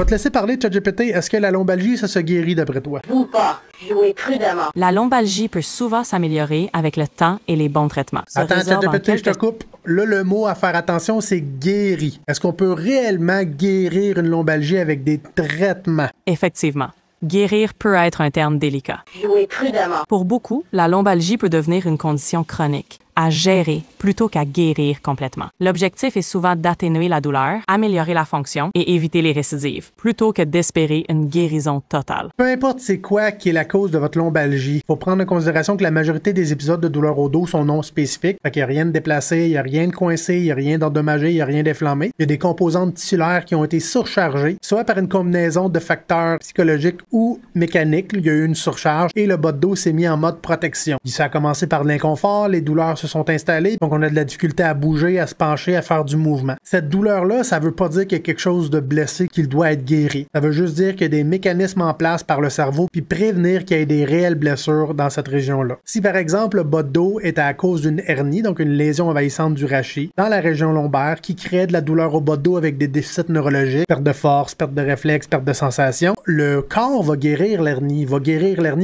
vais te laisser parler, ChatGPT. Est-ce que la lombalgie, ça se guérit d'après toi? Ou pas. Jouez prudemment. La lombalgie peut souvent s'améliorer avec le temps et les bons traitements. Attends, ChatGPT, je te coupe. Là, le mot à faire attention, c'est guéri. Est-ce qu'on peut réellement guérir une lombalgie avec des traitements? Effectivement. Guérir peut être un terme délicat. Jouez prudemment. Pour beaucoup, la lombalgie peut devenir une condition chronique, à gérer plutôt qu'à guérir complètement. L'objectif est souvent d'atténuer la douleur, améliorer la fonction et éviter les récidives, plutôt que d'espérer une guérison totale. Peu importe c'est quoi qui est la cause de votre lombalgie, il faut prendre en considération que la majorité des épisodes de douleur au dos sont non spécifiques, fait qu'il n'y a rien de déplacé, il n'y a rien de coincé, il n'y a rien d'endommagé, il n'y a rien d'inflammé. Il y a des composantes tissulaires qui ont été surchargées, soit par une combinaison de facteurs psychologiques ou mécaniques, il y a eu une surcharge et le bas de dos s'est mis en mode protection. Ça a commencé par de l'inconfort, les douleurs se sont installées, donc on a de la difficulté à bouger, à se pencher, à faire du mouvement. Cette douleur-là, ça veut pas dire qu'il y a quelque chose de blessé qui doit être guéri. Ça veut juste dire qu'il y a des mécanismes en place par le cerveau puis prévenir qu'il y ait des réelles blessures dans cette région-là. Si par exemple le bas de dos est à cause d'une hernie, donc une lésion envahissante du rachis, dans la région lombaire qui crée de la douleur au bas de dos avec des déficits neurologiques, perte de force, perte de réflexe, perte de sensation, le corps va guérir l'hernie,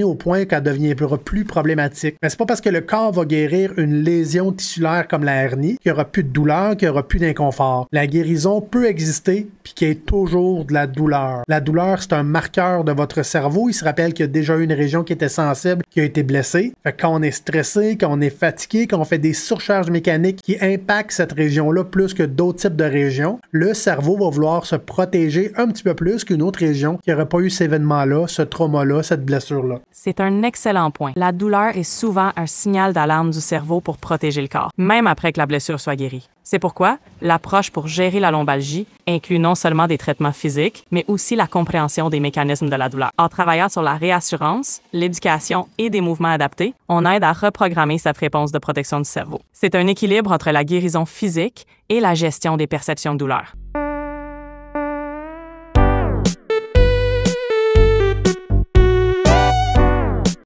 au point qu'elle deviendra plus problématique. Mais c'est pas parce que le corps va guérir une lésion tissulaire comme la hernie qu'il n'y aura plus de douleur, qu'il n'y aura plus d'inconfort. La guérison peut exister puis qu'il y ait toujours de la douleur. La douleur, c'est un marqueur de votre cerveau. Il se rappelle qu'il y a déjà eu une région qui était sensible, qui a été blessée. Fait que quand on est stressé, quand on est fatigué, quand on fait des surcharges mécaniques qui impactent cette région-là plus que d'autres types de régions, le cerveau va vouloir se protéger un petit peu plus qu'une autre région qui n'aurait pas eu cet événement-là, ce trauma-là, cette blessure-là. C'est un excellent point. La douleur est souvent un signal d'alarme du cerveau pour protéger le corps, même après que la blessure soit guérie. C'est pourquoi l'approche pour gérer la lombalgie inclut non seulement des traitements physiques, mais aussi la compréhension des mécanismes de la douleur. En travaillant sur la réassurance, l'éducation et des mouvements adaptés, on aide à reprogrammer cette réponse de protection du cerveau. C'est un équilibre entre la guérison physique et la gestion des perceptions de douleur.